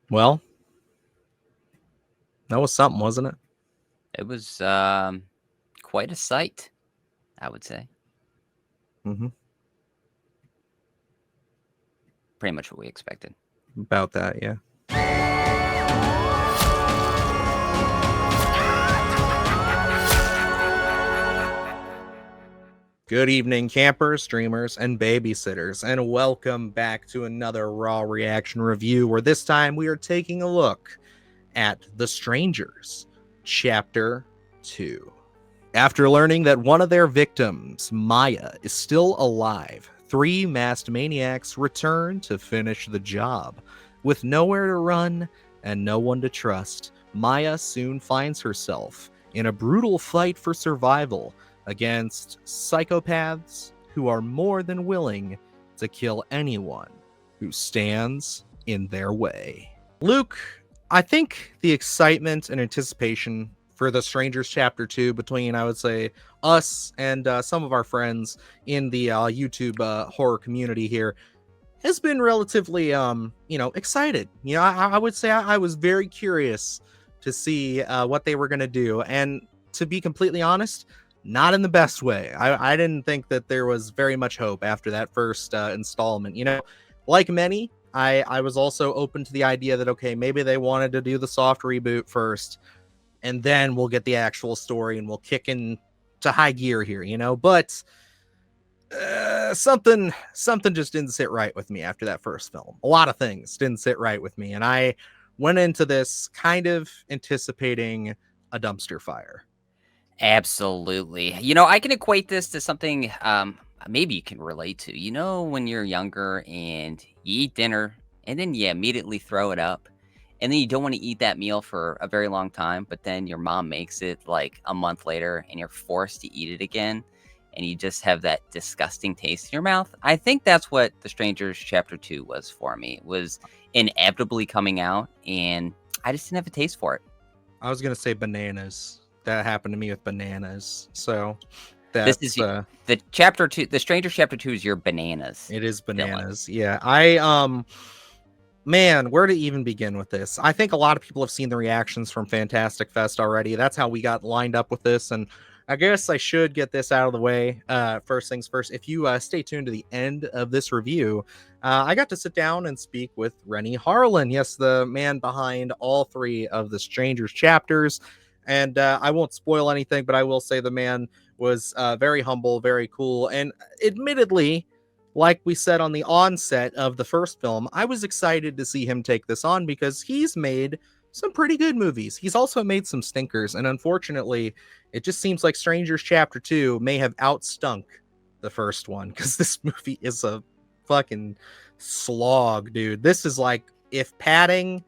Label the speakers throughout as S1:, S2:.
S1: Well, that was something, wasn't it?
S2: It was quite a sight, I would say.
S1: Mm-hmm.
S2: Pretty much what we expected.
S1: About that, yeah. Good evening, campers, streamers, and babysitters, and welcome back to another Raw Reaction review, where this time we are taking a look at The Strangers, Chapter 2. After learning that one of their victims, Maya, is still alive, three masked maniacs return to finish the job. With nowhere to run and no one to trust, Maya soon finds herself in a brutal fight for survival against psychopaths who are more than willing to kill anyone who stands in their way. Luke, I think the excitement and anticipation for The Strangers Chapter 2 between, I would say, us and some of our friends in the YouTube horror community here has been relatively, excited. I would say I was very curious to see what they were going to do. And to be completely honest, not in the best way. I didn't think that there was very much hope after that first installment. Like many, I was also open to the idea that, okay, maybe they wanted to do the soft reboot first, and then we'll get the actual story and we'll kick into high gear here. But something just didn't sit right with me after that first film. A lot of things didn't sit right with me, and I went into this kind of anticipating a dumpster fire.
S2: Absolutely. I can equate this to something maybe you can relate to. When you're younger and you eat dinner and then you immediately throw it up. And then you don't want to eat that meal for a very long time, but then your mom makes it like a month later and you're forced to eat it again. And you just have that disgusting taste in your mouth. I think that's what The Strangers Chapter 2 was for me. It was inevitably coming out and I just didn't have a taste for it.
S1: I was gonna say bananas. That happened to me with bananas. So
S2: This is
S1: that's
S2: the Chapter 2. The Strangers Chapter 2 is your bananas.
S1: it is
S2: Villain.
S1: bananas. Yeah. I man, where to even begin with this? I think a lot of people have seen the reactions from Fantastic Fest already. That's how we got lined up with this, and I guess I should get this out of the way. First things first, if you stay tuned to the end of this review, I got to sit down and speak with Rennie Harlan. Yes, the man behind all three of the Strangers chapters. And I won't spoil anything, but I will say the man was very humble, very cool, and admittedly, like we said on the onset of the first film, I was excited to see him take this on because he's made some pretty good movies. He's also made some stinkers, and unfortunately, it just seems like Strangers Chapter 2 may have outstunk the first one because this movie is a fucking slog, dude. This is like if padding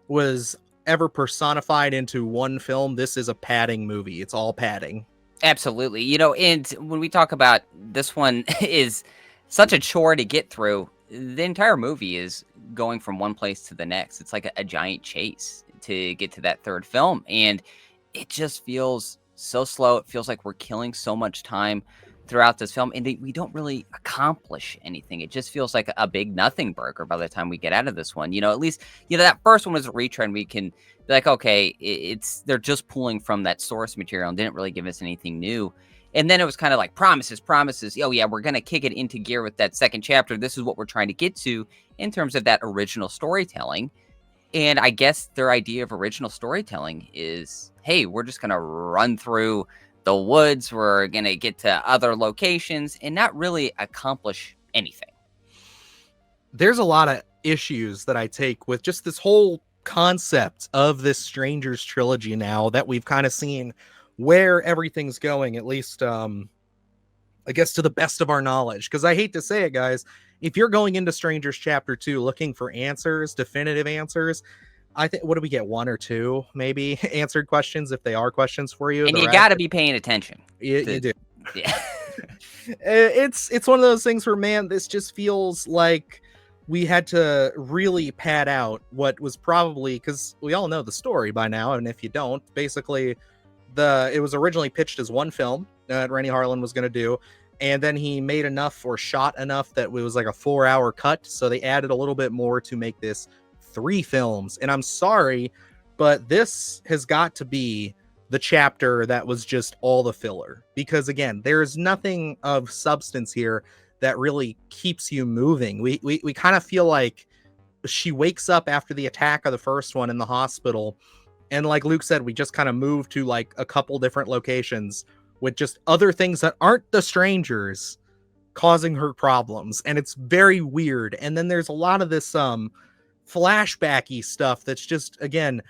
S1: was ever personified into one film, this is a padding movie. It's all padding.
S2: Absolutely. And when we talk about this one is such a chore to get through, the entire movie is going from one place to the next. It's like a giant chase to get to that third film. And it just feels so slow. It feels like we're killing so much time throughout this film and we don't really accomplish anything. It just feels like a big nothing burger by the time we get out of this one. At least, that first one was a retread. We can be like, okay, they're just pulling from that source material and didn't really give us anything new. And then it was kind of like promises. Oh, yeah, we're going to kick it into gear with that second chapter. This is what we're trying to get to in terms of that original storytelling. And I guess their idea of original storytelling is, hey, we're just going to run through the woods. We're going to get to other locations and not really accomplish anything.
S1: There's a lot of issues that I take with just this whole concept of this Strangers trilogy now that we've kind of seen where everything's going, at least I guess to the best of our knowledge. Because I hate to say it, guys, if you're going into Strangers Chapter 2 looking for answers, definitive answers, I think, what do we get? One or two, maybe, answered questions, if they are questions for you.
S2: And you got to be paying attention.
S1: You do.
S2: Yeah.
S1: It's one of those things where, man, this just feels like we had to really pad out what was probably, because we all know the story by now, and if you don't, basically, it was originally pitched as one film that Rennie Harlan was going to do, and then he made enough or shot enough that it was like a 4-hour cut, so they added a little bit more to make this 3 films. And I'm sorry, but this has got to be the chapter that was just all the filler. Because again, there's nothing of substance here that really keeps you moving. We kind of feel like she wakes up after the attack of the first one in the hospital. And like Luke said, we just kind of move to like a couple different locations with just other things that aren't the strangers causing her problems. And it's very weird. And then there's a lot of this flashbacky stuff that's just, again,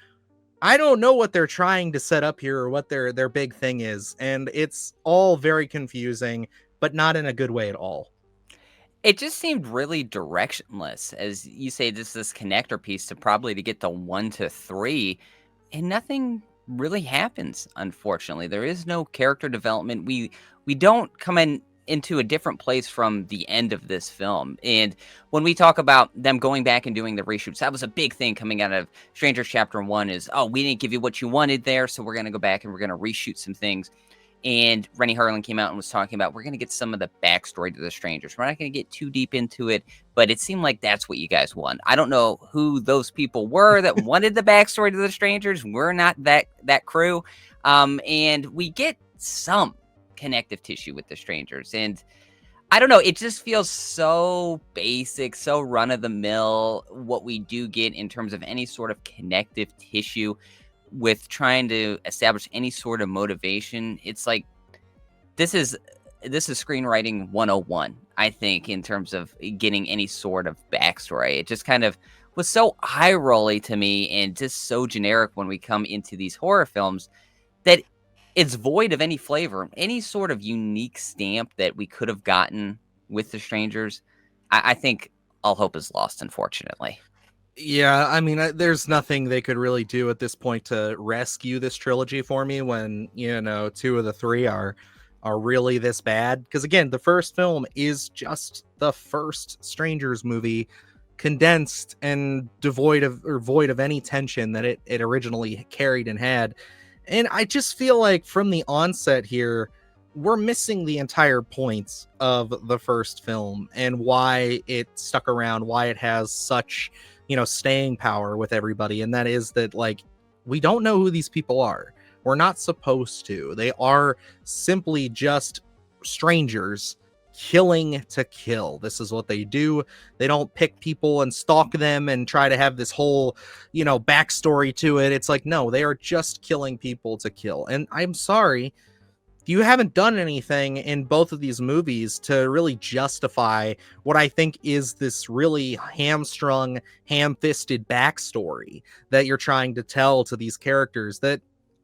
S1: I don't know what they're trying to set up here or what their big thing is. And it's all very confusing, but not in a good way at all.
S2: It just seemed really directionless. As you say, this connector piece to get the 1 to 3, and nothing really happens, unfortunately. There is no character development. We don't come into a different place from the end of this film. And when we talk about them going back and doing the reshoots, that was a big thing coming out of Strangers Chapter 1 is, oh, we didn't give you what you wanted there, so we're going to go back and we're going to reshoot some things. And Rennie Harlan came out and was talking about, we're going to get some of the backstory to the strangers. We're not going to get too deep into it, but it seemed like that's what you guys want. I don't know who those people were that wanted the backstory to the strangers. We're not that crew. And we get some connective tissue with the strangers. And I don't know, it just feels so basic, so run of the mill, what we do get in terms of any sort of connective tissue with trying to establish any sort of motivation. It's like this is screenwriting 101, I think, in terms of getting any sort of backstory. It just kind of was so eye-rolly to me and just so generic when we come into these horror films that it's void of any flavor, any sort of unique stamp that we could have gotten with the strangers. I think all hope is lost, unfortunately.
S1: Yeah, I mean, there's nothing they could really do at this point to rescue this trilogy for me when, 2 of the 3 are really this bad. Because again, the first film is just the first Strangers movie, condensed and void of any tension that it originally carried and had. And I just feel like from the onset here, we're missing the entire point of the first film and why it stuck around, why it has such staying power with everybody. And that is that, like, we don't know who these people are. We're not supposed to. They are simply just strangers killing to kill. This is what they do. They don't pick people and stalk them and try to have this whole, backstory to it. It's like, no, they are just killing people to kill. And I'm sorry, you haven't done anything in both of these movies to really justify what I think is this really hamstrung, ham-fisted backstory that you're trying to tell to these characters that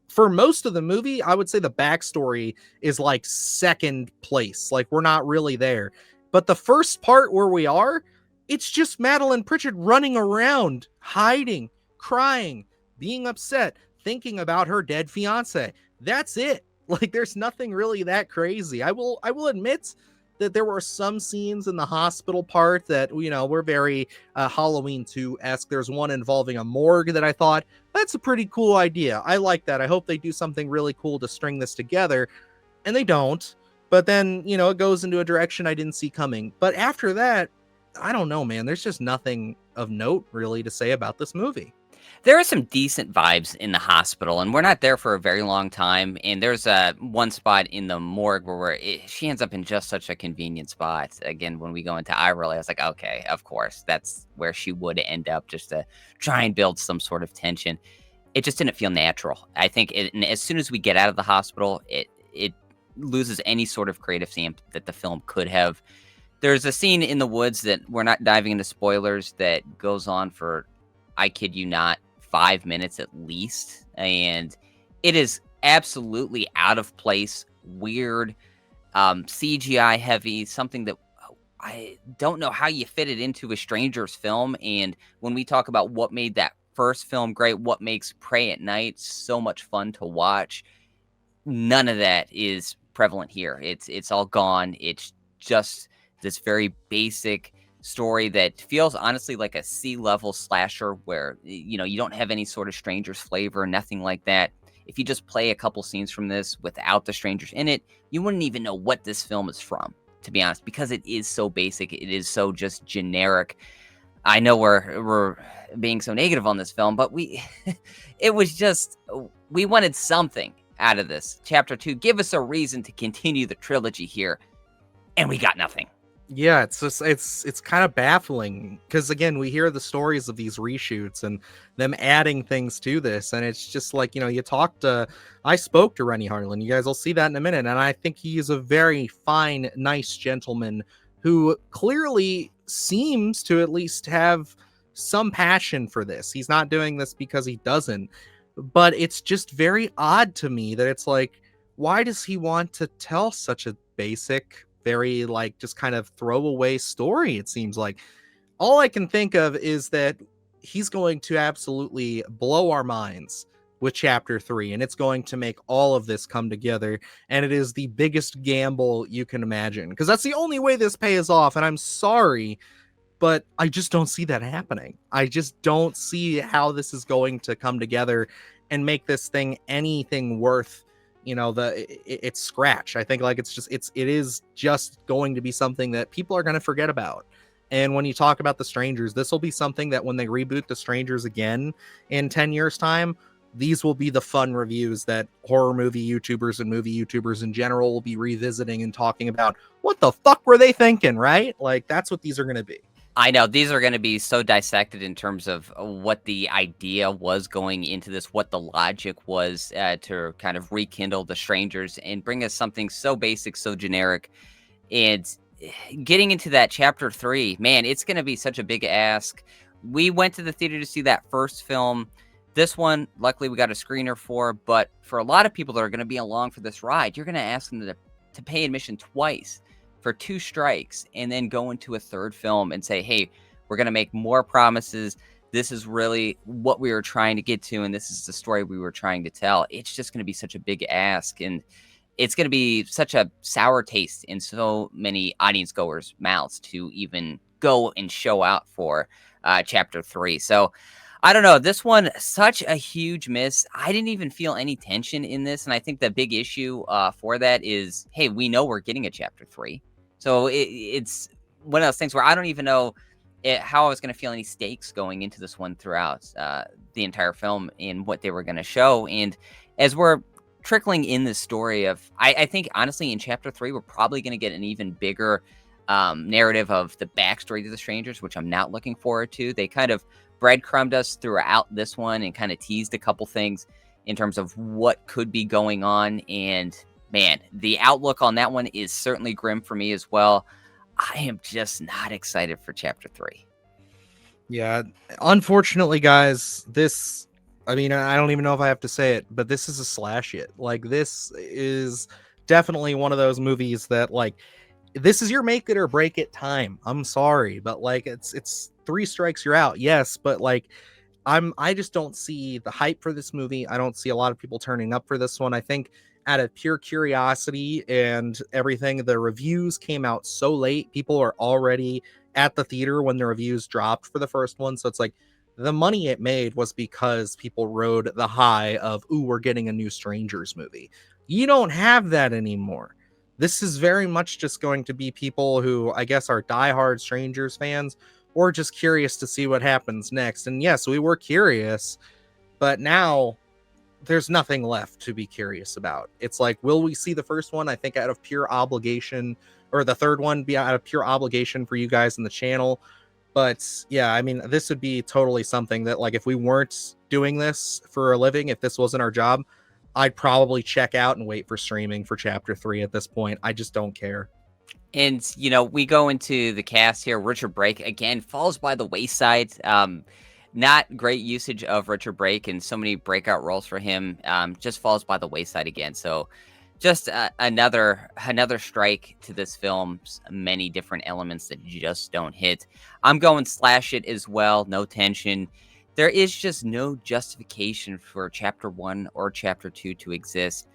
S1: for most of the movie, I would say the backstory is like second place. Like, we're not really there. But the first part where we are, it's just Madeline Pritchard running around, hiding, crying, being upset, thinking about her dead fiance. That's it. Like, there's nothing really that crazy. I will admit that there were some scenes in the hospital part that, were very Halloween 2-esque. There's one involving a morgue that I thought, that's a pretty cool idea. I like that. I hope they do something really cool to string this together. And they don't. But then, it goes into a direction I didn't see coming. But after that, I don't know, man. There's just nothing of note really to say about this movie.
S2: There are some decent vibes in the hospital, and we're not there for a very long time. And there's one spot in the morgue where she ends up in just such a convenient spot. Again, when we go into eye-roll, I was like, okay, of course, that's where she would end up, just to try and build some sort of tension. It just didn't feel natural. I think and as soon as we get out of the hospital, it loses any sort of creative stamp that the film could have. There's a scene in the woods that we're not diving into spoilers that goes on for, I kid you not, 5 minutes at least, and it is absolutely out of place, weird, CGI heavy, something that I don't know how you fit it into a Strangers film. And when we talk about what made that first film great, what makes Prey at Night so much fun to watch, none of that is prevalent here. It's all gone. It's just this very basic story that feels honestly like a C-level slasher where, you don't have any sort of strangers flavor, nothing like that. If you just play a couple scenes from this without the strangers in it, you wouldn't even know what this film is from, to be honest, because it is so basic. It is so just generic. I know we're being so negative on this film, but it was just, we wanted something out of this. Chapter 2, give us a reason to continue the trilogy here, and we got nothing.
S1: Yeah, it's just it's kind of baffling because again, we hear the stories of these reshoots and them adding things to this, and it's just like, I spoke to Rennie Harlan. You guys will see that in a minute, and I think he is a very fine, nice gentleman who clearly seems to at least have some passion for this. He's not doing this because he doesn't, but it's just very odd to me that it's like, why does he want to tell such a basic, very like just kind of throwaway story? It seems like all I can think of is that he's going to absolutely blow our minds with chapter 3, and it's going to make all of this come together, and it is the biggest gamble you can imagine, because that's the only way this pays off. And I'm sorry, but I just don't see that happening. I just don't see how this is going to come together and make this thing anything worth, it's scratch. I think like it is just going to be something that people are going to forget about. And when you talk about The Strangers, this will be something that when they reboot The Strangers again in 10 years time, these will be the fun reviews that horror movie YouTubers and movie YouTubers in general will be revisiting and talking about. What the fuck were they thinking, right? Like, that's what these are going to be.
S2: I know these are going to be so dissected in terms of what the idea was going into this, what the logic was to kind of rekindle The Strangers and bring us something so basic, so generic. And getting into that chapter 3, man, it's going to be such a big ask. We went to the theater to see that first film. This one, luckily, we got a screener for. But for a lot of people that are going to be along for this ride, you're going to ask them to pay admission twice for 2 strikes and then go into a third film and say, hey, we're going to make more promises. This is really what we were trying to get to, and this is the story we were trying to tell. It's just going to be such a big ask, and it's going to be such a sour taste in so many audience goers' mouths to even go and show out for chapter 3. So I don't know. This one, such a huge miss. I didn't even feel any tension in this. And I think the big issue for that is, hey, we know we're getting a chapter 3. So it's one of those things where I don't even know how I was going to feel any stakes going into this one throughout the entire film and what they were going to show. And as we're trickling in this story of, I think, honestly, in chapter 3, we're probably going to get an even bigger narrative of the backstory to the Strangers, which I'm not looking forward to. They kind of breadcrumbed us throughout this one and kind of teased a couple things in terms of what could be going on. And man, the outlook on that one is certainly grim for me as well. I am just not excited for chapter 3.
S1: Yeah, unfortunately, guys, I don't even know if I have to say it, but this is a slash hit. Like, this is definitely one of those movies that, like, this is your make it or break it time. I'm sorry, but like, it's 3 strikes, you're out. Yes, but like, I just don't see the hype for this movie. I don't see a lot of people turning up for this one. I think out of pure curiosity and everything, the reviews came out so late. People are already at the theater when the reviews dropped for the first one. So it's like the money it made was because people rode the high of, ooh, we're getting a new Strangers movie. You don't have that anymore. This is very much just going to be people who I guess are diehard Strangers fans or just curious to see what happens next. And yes, we were curious, but now there's nothing left to be curious about. It's like, will we see the first one? I think out of pure obligation, or the third one be out of pure obligation for you guys in the channel. But yeah, I mean, this would be totally something that, like, if we weren't doing this for a living, if this wasn't our job, I'd probably check out and wait for streaming for chapter 3 at this point. I just don't care.
S2: And, we go into the cast here. Richard Brake, again, falls by the wayside. Not great usage of Richard Brake and so many breakout roles for him. Just falls by the wayside again. So just another strike to this film's many different elements that just don't hit. I'm going slash it as well. No tension. There is just no justification for chapter 1 or chapter 2 to exist.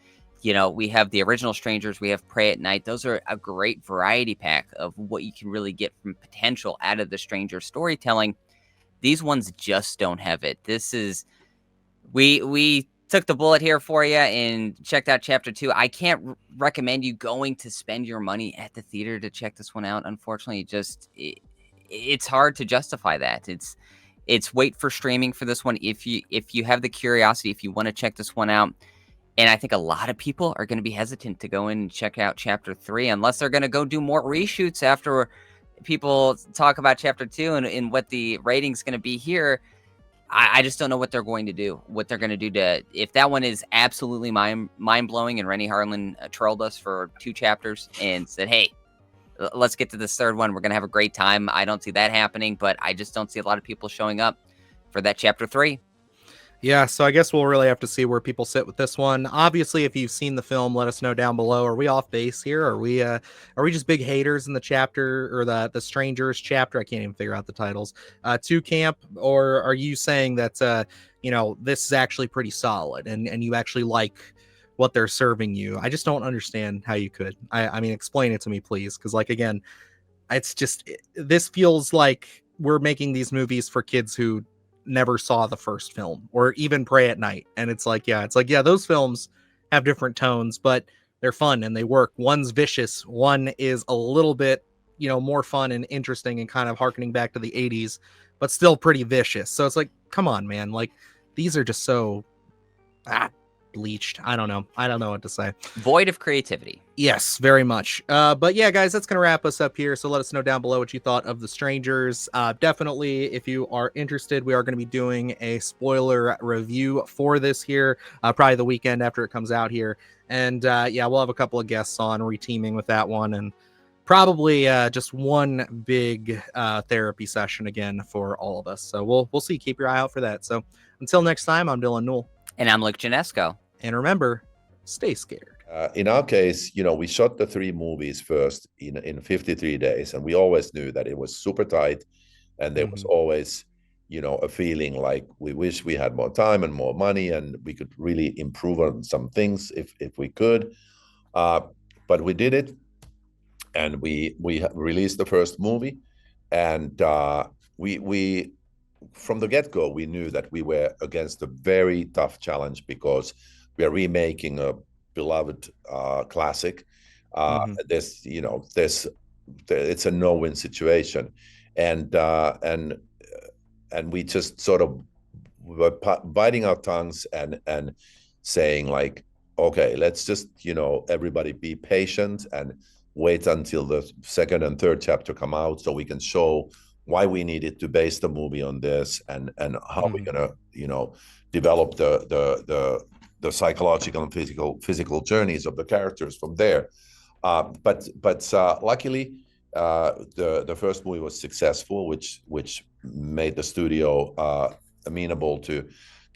S2: We have the original Strangers, we have Pray at Night. Those are a great variety pack of what you can really get from potential out of the Stranger storytelling. These ones just don't have it. This is, we took the bullet here for you and checked out chapter 2. I can't recommend you going to spend your money at the theater to check this one out. Unfortunately, it's hard to justify that. It's wait for streaming for this one. If you have the curiosity, if you want to check this one out, and I think a lot of people are going to be hesitant to go in and check out Chapter 3 unless they're going to go do more reshoots after people talk about Chapter 2 and what the rating's going to be here. I just don't know what they're going to do. What they're going to do to if that one is absolutely mind blowing, and Rennie Harlan trolled us for 2 chapters and said, "Hey, let's get to this third one. We're going to have a great time." I don't see that happening, but I just don't see a lot of people showing up for that Chapter 3.
S1: Yeah, so I guess we'll really have to see where people sit with this one. Obviously, if you've seen the film, let us know down below. Are we off base here? Are we just big haters in the chapter or the Strangers chapter? I can't even figure out the titles. 2 camp, or are you saying that this is actually pretty solid and you actually like what they're serving you? I just don't understand how you could. I mean, explain it to me, please, because again, it's just this feels like we're making these movies for kids who never saw the first film or even Pray at Night, and it's like those films have different tones, but they're fun and they work. One's vicious, one is a little bit more fun and interesting and kind of harkening back to the 80s, but still pretty vicious. So it's like, come on, man, these are just so bleached. I don't know what to say.
S2: Void of creativity.
S1: Yes, very much. But yeah, guys, that's gonna wrap us up here. So let us know down below what you thought of The Strangers. Definitely, if you are interested, we are going to be doing a spoiler review for this here, probably the weekend after it comes out here. And we'll have a couple of guests on reteaming with that one, and probably just one big therapy session again for all of us. So we'll see. Keep your eye out for that. So until next time, I'm Dylan Newell.
S2: And I'm Luke Janesco.
S1: And remember, stay scared.
S3: In our case, we shot the 3 movies first in 53 days, and we always knew that it was super tight, and there was always, a feeling like we wish we had more time and more money, and we could really improve on some things if we could. But we did it, and we released the first movie, and we from the get-go we knew that we were against a very tough challenge because we are remaking a beloved classic. It's a no-win situation, and we just sort of were biting our tongues and saying like, okay, let's just everybody be patient and wait until the 2nd and 3rd chapter come out so we can show why we needed to base the movie on this and how we're gonna develop the psychological and physical journeys of the characters from there. But luckily, the first movie was successful, which made the studio amenable to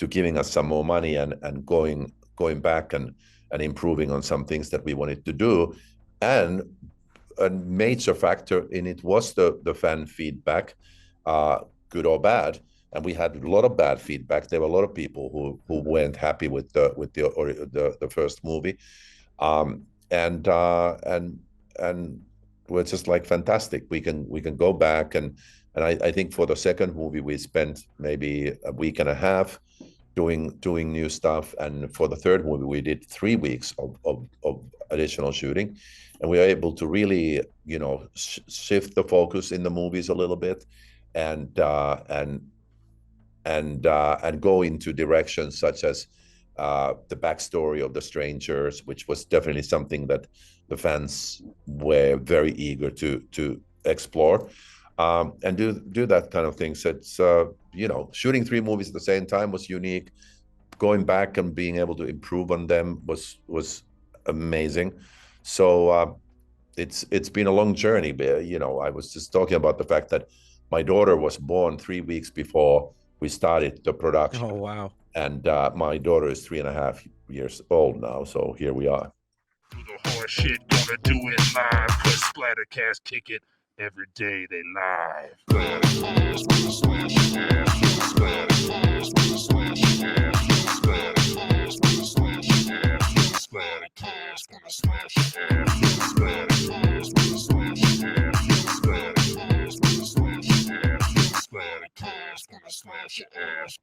S3: giving us some more money and going back and improving on some things that we wanted to do. And a major factor in it was the fan feedback, good or bad. And we had a lot of bad feedback. There were a lot of people who weren't happy with the first movie, and we're just like, fantastic. We can go back and I think for the second movie we spent maybe a week and a half doing new stuff, and for the third movie we did 3 weeks of additional shooting, and we were able to really shift the focus in the movies a little bit, and go into directions such as the backstory of the Strangers, which was definitely something that the fans were very eager to explore, and do that kind of thing. So it's shooting 3 movies at the same time was unique. Going back and being able to improve on them was amazing. So it's been a long journey. I was just talking about the fact that my daughter was born 3 weeks before we started the production.
S1: Oh, wow.
S3: And my daughter is 3.5 years old now, so here we are.
S4: Do the hard shit, gonna do it live, 'cause Splattercast kick it every day they live. Splattercast, gonna smash your ass. Splattercast, gonna smash your ass. Splattercast, gonna smash your ass. Splattercast, gonna smash your ass. Splattercast, gonna smash your ass. Splattercast, gonna smash your ass. Splattercast, gonna smash your ass.